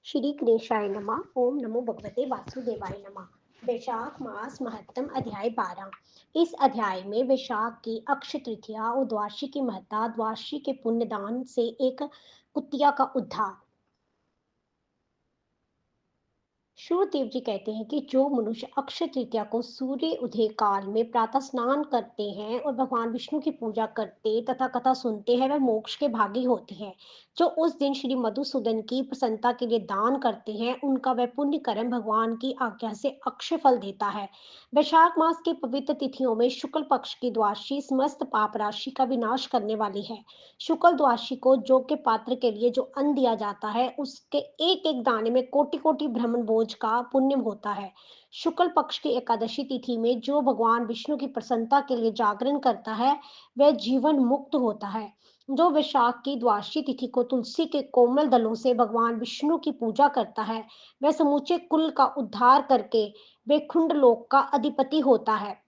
श्री गणेशाय नमः। ओम नमो भगवते वासुदेवाय नमः। वैशाख मास महत्तम अध्याय 12। इस अध्याय में वैशाख की अक्षय तृतीया और द्वादशी की महत्ता, द्वादशी के पुण्यदान से एक कुतिया का उद्धार। सूर्यदेव जी कहते हैं कि जो मनुष्य अक्षय तृतीया को सूर्य उदय काल में प्रातः स्नान करते हैं और भगवान विष्णु की पूजा करते तथा कथा सुनते हैं, वह मोक्ष के भागी होते हैं। जो उस दिन श्री मधुसूदन की प्रसन्नता के लिए दान करते हैं, उनका वह पुण्य कर्म भगवान की आज्ञा से अक्षय फल देता है। वैशाख मास की पवित्र तिथियों में शुक्ल पक्ष की द्वादशी समस्त पाप राशि का विनाश करने वाली है। शुक्ल द्वादशी को जोग के पात्र के लिए जो अन्न दिया जाता है, उसके एक एक दाने में कोटि कोटि ब्रह्मण बोझ का पुण्य होता है। शुक्ल पक्ष की एकादशी तिथि में जो भगवान विष्णु की प्रसन्नता के लिए जागरण करता है, वह जीवन मुक्त होता है। जो वैशाख की द्वादशी तिथि को तुलसी के कोमल दलों से भगवान विष्णु की पूजा करता है, वह समूचे कुल का उद्धार करके वैकुंठ लोक का अधिपति होता है।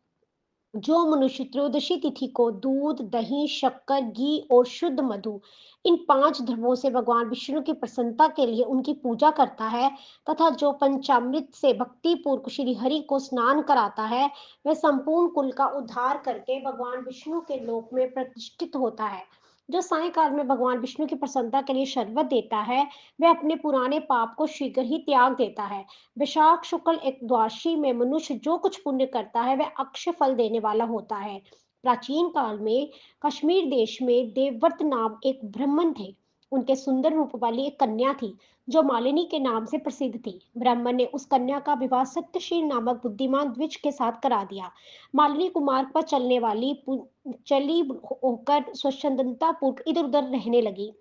जो मनुष्य त्रयोदशी तिथि को दूध, दही, शक्कर, घी और शुद्ध मधु, इन 5 द्रव्यों से भगवान विष्णु की प्रसन्नता के लिए उनकी पूजा करता है तथा जो पंचामृत से भक्ति पूर्वक श्री हरि को स्नान कराता है, वह संपूर्ण कुल का उद्धार करके भगवान विष्णु के लोक में प्रतिष्ठित होता है। जो सायंकाल में भगवान विष्णु की प्रसन्नता के लिए शरबत देता है, वह अपने पुराने पाप को शीघ्र ही त्याग देता है। वैशाख शुक्ल एक द्वादशी में मनुष्य जो कुछ पुण्य करता है, वह अक्षय फल देने वाला होता है। प्राचीन काल में कश्मीर देश में देवव्रत नाम एक ब्राह्मण थे। उनके सुंदर रूप वाली एक कन्या थी, जो मालिनी के नाम से प्रसिद्ध थी। ब्राह्मण ने उस कन्या का विवाह सत्यशील नामक बुद्धिमान द्विज के साथ करा दिया। मालिनी कुमार्ग पर चलने वाली चली होकर स्वच्छंदता पूर्वक इधर उधर रहने लगी।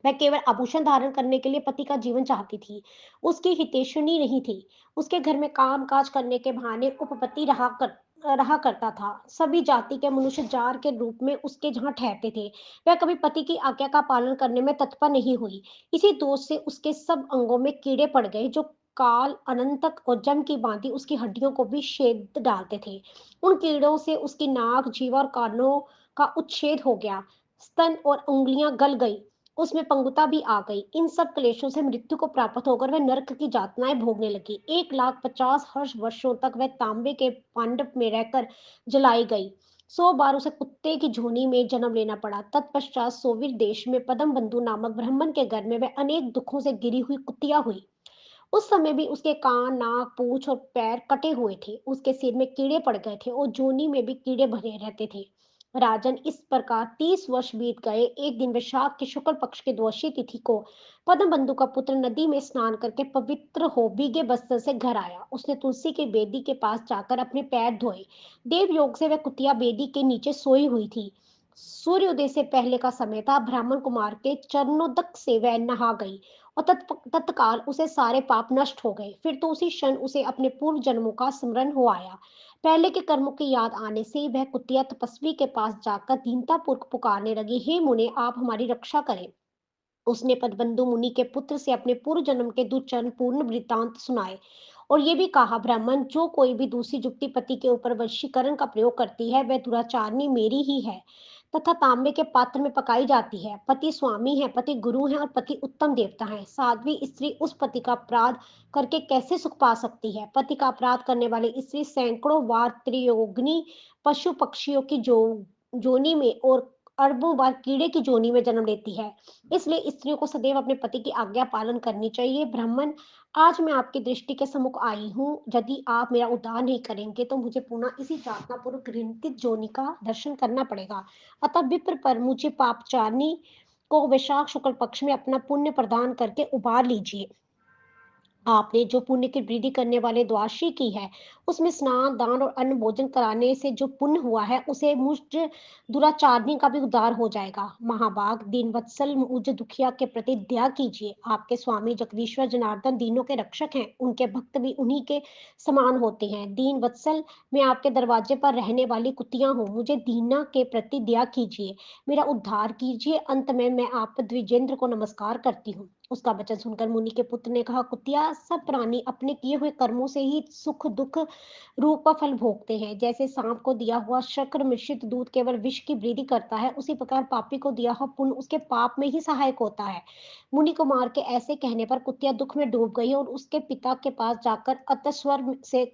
वह केवल आभूषण धारण करने के लिए पति का जीवन चाहती थी। उसकी हितैषणी नहीं थी। उसके घर में काम-काज करने के बहाने उपपति रहा करता था। सभी जाति के मनुष्य जार के रूप में उसके जहाँ ठहरते थे। वह कभी पति की आज्ञा का पालन करने में तत्पर नहीं हुई। इसी दोष से उसके सब अंगों में कीड़े पड़ गए, जो काल अनंतक और जम की भांति उसकी हड्डियों को भी छेद डालते थे। उन कीड़ों से उसकी नाक, जीवा और कानों का उच्छेद हो गया। स्तन और उंगलियां गल गई। उसमें पंगुता भी आ गई। इन सब क्लेशों से मृत्यु को प्राप्त होकर वह नरक की यातनाएं भोगने लगी। 1,50,000 हर्ष वर्षों तक वह तांबे के पांडव में रहकर जलाई गई। 100 बार उसे कुत्ते की झोनी में जन्म लेना पड़ा। तत्पश्चात सोविर देश में पदम बंधु नामक ब्राह्मण के घर में वह अनेक दुखों से घिरी हुई कुतिया हुई। उस समय भी उसके कान, नाक, पूंछ और पैर कटे हुए थे। उसके सिर में कीड़े पड़ गए थे और जोनी में भी कीड़े भरे रहते थे। राजन, इस प्रकार 30 वर्ष बीत गए। एक दिन वैशाख के शुक्ल पक्ष की द्वादशी तिथि को पद्मबंधु का पुत्र नदी में स्नान करके पवित्र हो भीगे वस्त्र से घर आया। उसने तुलसी की बेदी के पास जाकर अपने पैर धोए। देव योग से वह कुतिया बेदी के नीचे सोई हुई थी। सूर्योदय से पहले का समय था। ब्राह्मण कुमार के चरणोदक से वह नहा गई और तत्काल उसे सारे पाप नष्ट हो गए। फिर तो उसी क्षण उसे अपने पूर्व जन्मों का स्मरण हो आया। पहले के कर्मों की याद आने से वह कुतिया तपस्वी के पास जाकर दीनतापूर्वक पुकारने लगी, हे मुने, आप हमारी रक्षा करें। उसने पदबंधु मुनि के पुत्र से अपने पूर्व जन्म के दुष्चरण पूर्ण वृत्तांत सुनाए और ये भी कहा, ब्राह्मण, जो कोई भी दूसरी जुक्ति पति के ऊपर वशीकरण का प्रयोग करती है, वह दुराचारणी मेरी ही है तथा तांबे के पात्र में पकाई जाती है। पति स्वामी है, पति गुरु है और पति उत्तम देवता है। साध्वी स्त्री उस पति का अपराध करके कैसे सुख पा सकती है? पति का अपराध करने वाली स्त्री सैकड़ों बार त्रियोग्नि पशु पक्षियों की जोनी में और अरबों बार कीड़े की जोनी में जन्म लेती है। इसलिए स्त्रियों को सदैव अपने पति की आज्ञा पालन करनी चाहिए। ब्राह्मण, आज मैं आपकी दृष्टि के सम्मुख आई हूँ। यदि आप मेरा उद्धार नहीं करेंगे, तो मुझे पुनः इसी यातना पूर्वक घृणित जोनि का दर्शन करना पड़ेगा। अतः विप्र पर मुझे पापचारिणी को वैशाख शुक्ल पक्ष में अपना पुण्य प्रदान करके उबार लीजिए। आपने जो पुण्य की वृद्धि करने वाले द्वादशी की है, उसमें स्नान, दान और अन्न भोजन कराने से जो पुण्य हुआ है, उसे मुझ दुराचारणी का भी उद्धार हो जाएगा। महाभाग, दीनवत्सल, मुझ दुखिया के प्रति दया कीजिए। आपके स्वामी जगदीश्वर जनार्दन दीनों के रक्षक हैं। उनके भक्त भी उन्हीं के समान होते हैं। दीनवत्सल, मैं आपके दरवाजे पर रहने वाली कुतिया हूँ। मुझे दीना के प्रति दया कीजिए, मेरा उद्धार कीजिए। अंत में मैं आप द्विजेंद्र को नमस्कार करती हूँ। उसका वचन सुनकर मुनि के पुत्र ने कहा, कुतिया, सब प्राणी अपने किए हुए कर्मों से ही सुख दुख रूप का फल भोगते हैं। जैसे सांप को दिया हुआ शक्कर मिश्रित दूध केवल विष की वृद्धि करता है, उसी प्रकार पापी को दिया हुआ पुण्य उसके पाप में ही सहायक होता है। मुनि कुमार के ऐसे कहने पर कुतिया दुख में डूब गई और उसके पिता के पास जाकर अतस्वर से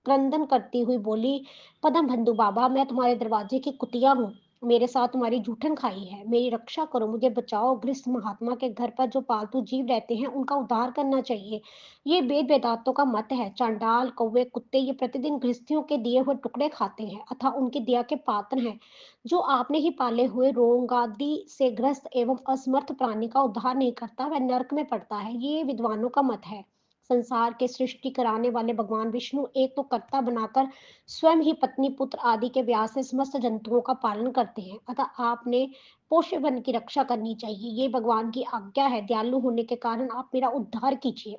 क्रंदन करती हुई बोली, पदम बंधु बाबा, मैं तुम्हारे दरवाजे की कुतिया हूँ। मेरे साथ तुम्हारी जूठन खाई है, मेरी रक्षा करो, मुझे बचाओ। गृहस्थ महात्मा के घर पर जो पालतू जीव रहते हैं उनका उद्धार करना चाहिए। ये वेद वेदांतों का मत है। चांडाल, कौवे, कुत्ते ये प्रतिदिन गृहस्थियों के दिए हुए टुकड़े खाते हैं अतः उनकी दया के पात्र हैं। जो आपने ही पाले हुए रोगादि से ग्रस्त एवं असमर्थ प्राणी का उद्धार नहीं करता, वह नरक में पड़ता है। ये विद्वानों का मत है। संसार के सृष्टि कराने वाले भगवान विष्णु एक तो कर्ता बनाकर स्वयं ही पत्नी, पुत्र आदि के व्यास से समस्त जंतुओं का पालन करते हैं, अतः आपने पोष्य वन की रक्षा करनी चाहिए। ये भगवान की आज्ञा है। दयालु होने के कारण आप मेरा उद्धार कीजिए।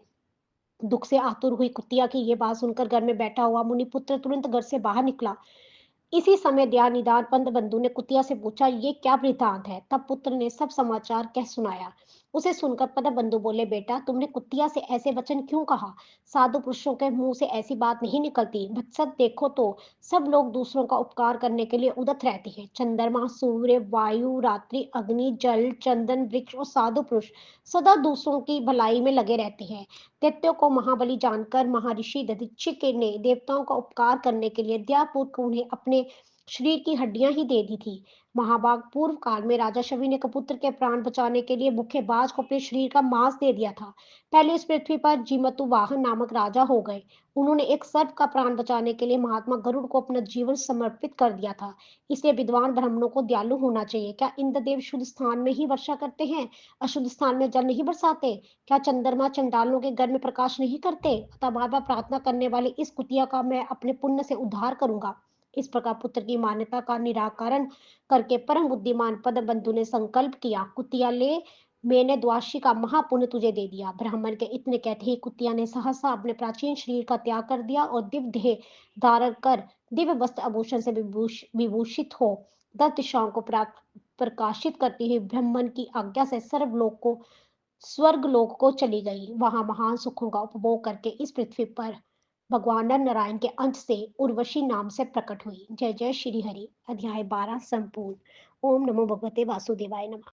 दुख से आतुर हुई कुतिया की ये बात सुनकर घर में बैठा हुआ मुनिपुत्र तुरंत घर से बाहर निकला। इसी समय दयानिदान पंत बंधु ने कुतिया से पूछा, ये क्या वृतांत है? तब पुत्र ने सब समाचार कह सुनाया। उसे सुनकर पद बंधु बोले, बेटा, तुमने कुतिया से ऐसे वचन क्यों कहा? साधु पुरुषों के मुंह से ऐसी बात नहीं निकलती। वत्सत, देखो तो, सब लोग दूसरों का उपकार करने के लिए उदत रहते हैं। चंद्रमा, सूर्य, वायु, रात्रि, अग्नि, जल, चंदन, वृक्ष और साधु पुरुष सदा दूसरों की भलाई में लगे रहते हैं। दैत्यों को महाबली जानकर महर्षि दधीचि ने देवताओं का उपकार करने के लिए दयापूर्वक उन्हें अपने शरीर की हड्डियां ही दे दी थी। महाभाग पूर्व काल में राजा शवि ने कपुत्र के प्राण बचाने के लिए मुक्केबाज को अपने शरीर का मांस दे दिया था। पहले इस पृथ्वी पर जीमतु वाहन नामक राजा हो गए। उन्होंने एक सर्प का प्राण बचाने के लिए महात्मा गरुड़ को अपना जीवन समर्पित कर दिया था। इसलिए विद्वान ब्राह्मणों को दयालु होना चाहिए। क्या इंद्रदेव शुद्ध स्थान में ही वर्षा करते हैं? अशुद्ध स्थान में जल नहीं बरसाते? क्या चंद्रमा चंडालों के घर में प्रकाश नहीं करते? अतः बार बार प्रार्थना करने वाली इस कुतिया का मैं अपने पुण्य से उद्धार करूंगा। इस प्रकार पुत्र की मान्यता का निराकरण करके परम बुद्धिमान पद बंधु ने संकल्प किया, कुतिया ले, मैंने द्वाशी का महापुण्य तुझे दे दिया। ब्राह्मण के इतने कहते ही कुतिया ने सहसा अपने प्राचीन शरीर का त्याग कर दिया और दिव्य देह धारण कर दिव्य वस्त्र आभूषण से विभूषित हो 10 दिशाओं को प्रकाशित करती हुई ब्राह्मण की आज्ञा से सर्वलोक को स्वर्ग लोक को चली गई। वहां महान सुखों का उपभोग करके इस पृथ्वी पर भगवान नर नारायण के अंश से उर्वशी नाम से प्रकट हुई। जय जय श्री हरि। अध्याय 12 संपूर्ण। ओम नमो भगवते वासुदेवाय नमः।